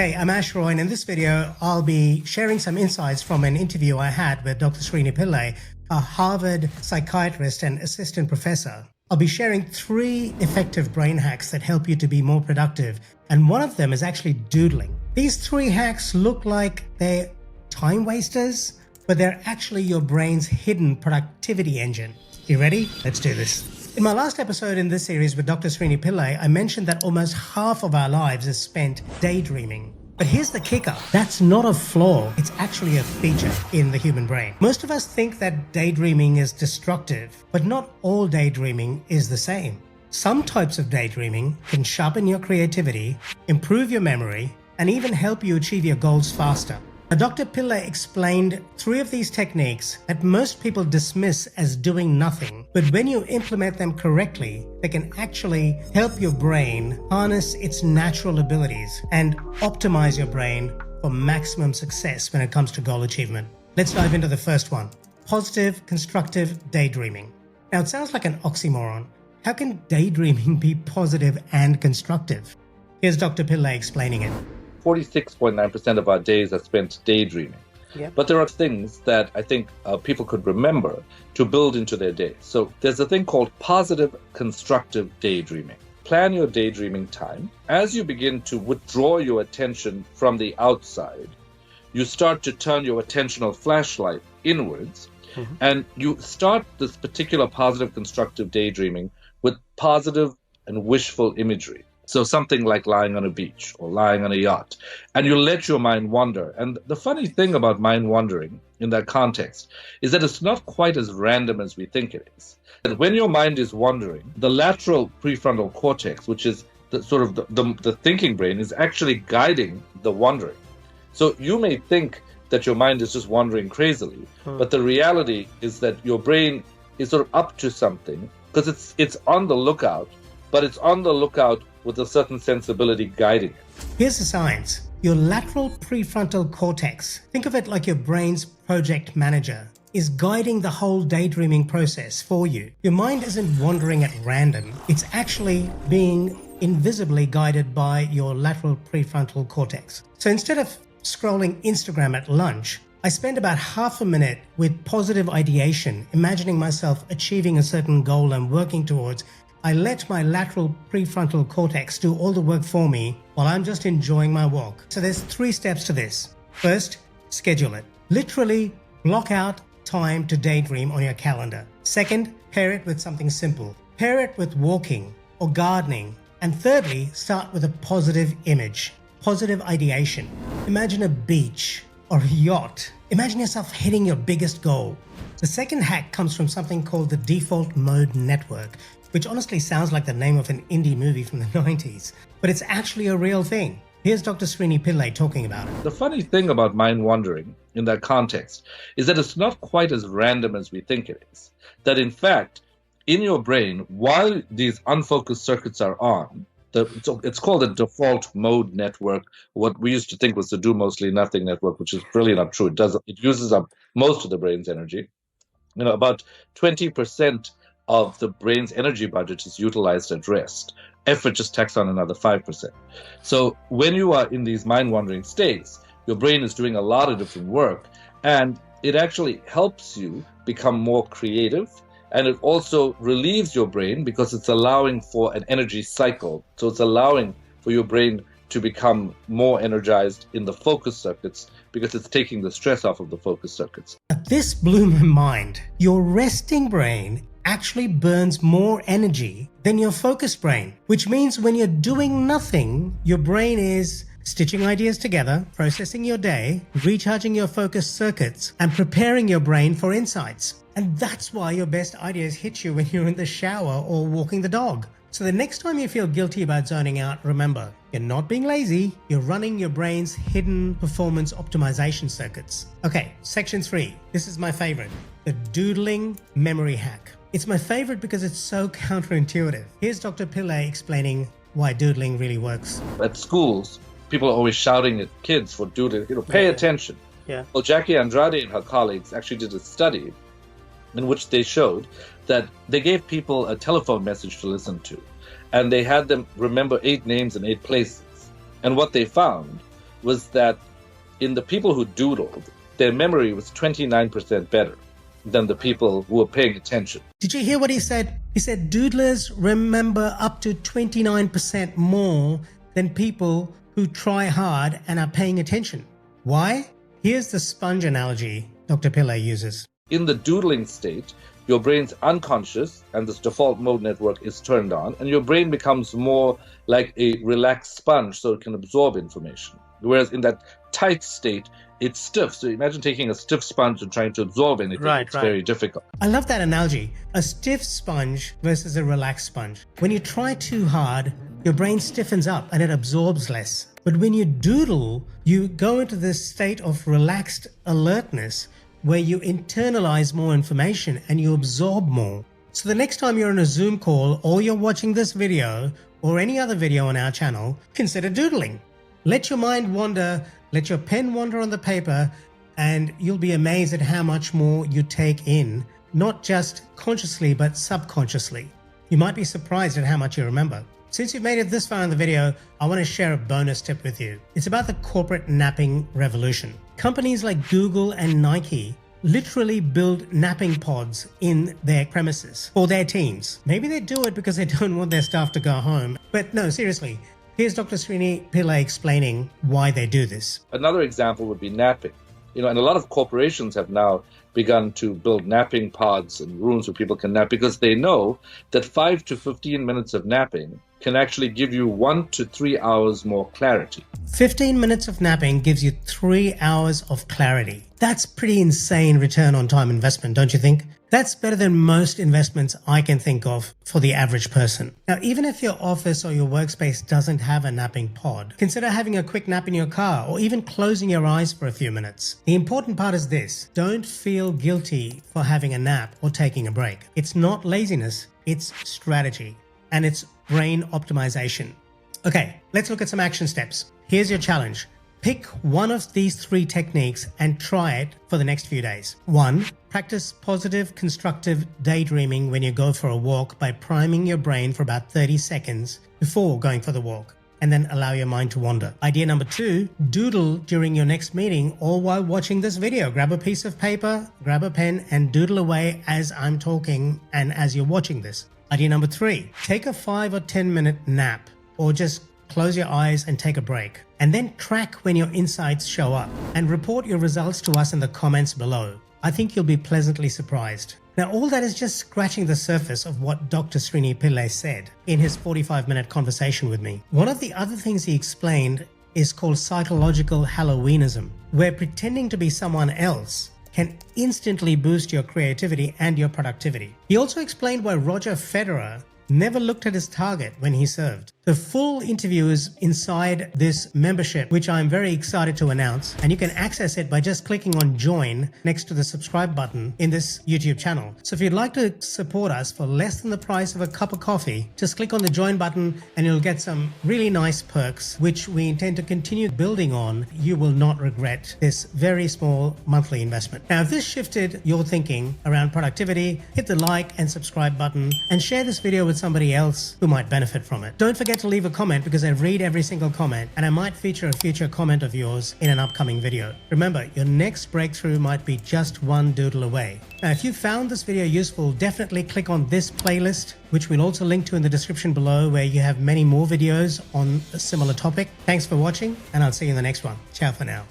Hey, I'm Ash Roy, and in this video, I'll be sharing some insights from an interview I had with Dr. Srini Pillay, a Harvard psychiatrist and assistant professor. I'll be sharing 3 effective brain hacks that help you to be more productive, and one of them is actually doodling. These 3 hacks look like they're time wasters, but they're actually your brain's hidden productivity engine. You ready? Let's do this. In my last episode in this series with Dr. Srini Pillay, I mentioned that almost half of our lives is spent daydreaming. But here's the kicker. That's not a flaw. It's actually a feature in the human brain. Most of us think that daydreaming is destructive, but not all daydreaming is the same. Some types of daydreaming can sharpen your creativity, improve your memory, and even help you achieve your goals faster. Now, Dr. Pillay explained 3 of these techniques that most people dismiss as doing nothing, but when you implement them correctly, they can actually help your brain harness its natural abilities and optimize your brain for maximum success when it comes to goal achievement. Let's dive into the first one: positive, constructive daydreaming. Now, it sounds like an oxymoron. How can daydreaming be positive and constructive? Here's Dr. Pillay explaining it. 46.9% of our days are spent daydreaming. Yep. But there are things that I think people could remember to build into their day. So there's a thing called positive constructive daydreaming. Plan your daydreaming time. As you begin to withdraw your attention from the outside, you start to turn your attentional flashlight inwards, and you start this particular positive constructive daydreaming with positive and wishful imagery. So something like lying on a beach or lying on a yacht, and you let your mind wander. And the funny thing about mind wandering in that context is that it's not quite as random as we think it is. And when your mind is wandering, the lateral prefrontal cortex, which is the sort of the thinking brain, is actually guiding the wandering. So you may think that your mind is just wandering crazily, but the reality is that your brain is sort of up to something because it's on the lookout, but it's on the lookout with a certain sensibility guiding it. Here's the science. Your lateral prefrontal cortex, think of it like your brain's project manager, is guiding the whole daydreaming process for you. Your mind isn't wandering at random. It's actually being invisibly guided by your lateral prefrontal cortex. So instead of scrolling Instagram at lunch, I spend about half a minute with positive ideation, imagining myself achieving a certain goal I'm working towards. I let my lateral prefrontal cortex do all the work for me while I'm just enjoying my walk. So there's 3 steps to this. First, schedule it. Literally block out time to daydream on your calendar. Second, pair it with something simple. Pair it with walking or gardening. And thirdly, start with a positive image, positive ideation. Imagine a beach or a yacht. Imagine yourself hitting your biggest goal. The second hack comes from something called the default mode network, which honestly sounds like the name of an indie movie from the 90s, but it's actually a real thing. Here's Dr. Srini Pillay talking about it. The funny thing about mind wandering in that context is that it's not quite as random as we think it is. That in fact, in your brain, while these unfocused circuits are on, it's called the default mode network, what we used to think was the do mostly nothing network, which is really not true. It uses up most of the brain's energy. About 20% of the brain's energy budget is utilized at rest. Effort just tacks on another 5%. So when you are in these mind-wandering states, your brain is doing a lot of different work, and it actually helps you become more creative, and it also relieves your brain because it's allowing for an energy cycle. So it's allowing for your brain to become more energized in the focus circuits because it's taking the stress off of the focus circuits. This blew my mind. Your resting brain actually burns more energy than your focused brain, which means when you're doing nothing, your brain is stitching ideas together, processing your day, recharging your focused circuits, and preparing your brain for insights. And that's why your best ideas hit you when you're in the shower or walking the dog. So the next time you feel guilty about zoning out, remember, you're not being lazy, you're running your brain's hidden performance optimization circuits. Okay, section 3. This is my favorite, the doodling memory hack. It's my favorite because it's so counterintuitive. Here's Dr. Pillay explaining why doodling really works. At schools, people are always shouting at kids for doodling, pay attention. Yeah. Well, Jackie Andrade and her colleagues actually did a study in which they showed that they gave people a telephone message to listen to, and they had them remember 8 names in 8 places. And what they found was that in the people who doodled, their memory was 29% better than the people who were paying attention. Did you hear what he said? He said doodlers remember up to 29% more than people who try hard and are paying attention. Why? Here's the sponge analogy Dr. Pillay uses. In the doodling state, your brain's unconscious and this default mode network is turned on, and your brain becomes more like a relaxed sponge so it can absorb information. Whereas in that tight state, it's stiff. So imagine taking a stiff sponge and trying to absorb anything. It's very difficult. I love that analogy. A stiff sponge versus a relaxed sponge. When you try too hard, your brain stiffens up and it absorbs less. But when you doodle, you go into this state of relaxed alertness where you internalize more information and you absorb more. So the next time you're on a Zoom call or you're watching this video or any other video on our channel, consider doodling. Let your mind wander, let your pen wander on the paper, and you'll be amazed at how much more you take in, not just consciously, but subconsciously. You might be surprised at how much you remember. Since you've made it this far in the video, I want to share a bonus tip with you. It's about the corporate napping revolution. Companies like Google and Nike literally build napping pods in their premises for their teams. Maybe they do it because they don't want their staff to go home. But no, seriously, here's Dr. Srini Pillay explaining why they do this. Another example would be napping. And a lot of corporations have now begun to build napping pods and rooms where people can nap because they know that 5 to 15 minutes of napping can actually give you 1 to 3 hours more clarity. 15 minutes of napping gives you 3 hours of clarity. That's pretty insane return on time investment, don't you think? That's better than most investments I can think of for the average person. Now, even if your office or your workspace doesn't have a napping pod, consider having a quick nap in your car or even closing your eyes for a few minutes. The important part is this: don't feel guilty for having a nap or taking a break. It's not laziness, it's strategy, and it's brain optimization. Okay, let's look at some action steps. Here's your challenge. Pick one of these 3 techniques and try it for the next few days. 1. Practice positive, constructive daydreaming when you go for a walk by priming your brain for about 30 seconds before going for the walk, and then allow your mind to wander. Idea number 2, doodle during your next meeting or while watching this video. Grab a piece of paper, grab a pen, and doodle away as I'm talking and as you're watching this. Idea number 3, take a 5 or 10 minute nap or just close your eyes and take a break. And then track when your insights show up and report your results to us in the comments below. I think you'll be pleasantly surprised. Now, all that is just scratching the surface of what Dr. Srini Pillay said in his 45-minute conversation with me. One of the other things he explained is called psychological Halloweenism, where pretending to be someone else can instantly boost your creativity and your productivity. He also explained why Roger Federer never looked at his target when he served. The full interview is inside this membership, which I'm very excited to announce, and you can access it by just clicking on join next to the subscribe button in this YouTube channel. So if you'd like to support us for less than the price of a cup of coffee, just click on the join button and you'll get some really nice perks, which we intend to continue building on. You will not regret this very small monthly investment. Now, if this shifted your thinking around productivity, hit the like and subscribe button and share this video with somebody else who might benefit from it. Don't forget to leave a comment because I read every single comment and I might feature a future comment of yours in an upcoming video. Remember, your next breakthrough might be just one doodle away. Now, if you found this video useful, definitely click on this playlist, which we'll also link to in the description below, where you have many more videos on a similar topic. Thanks for watching, and I'll see you in the next one. Ciao for now.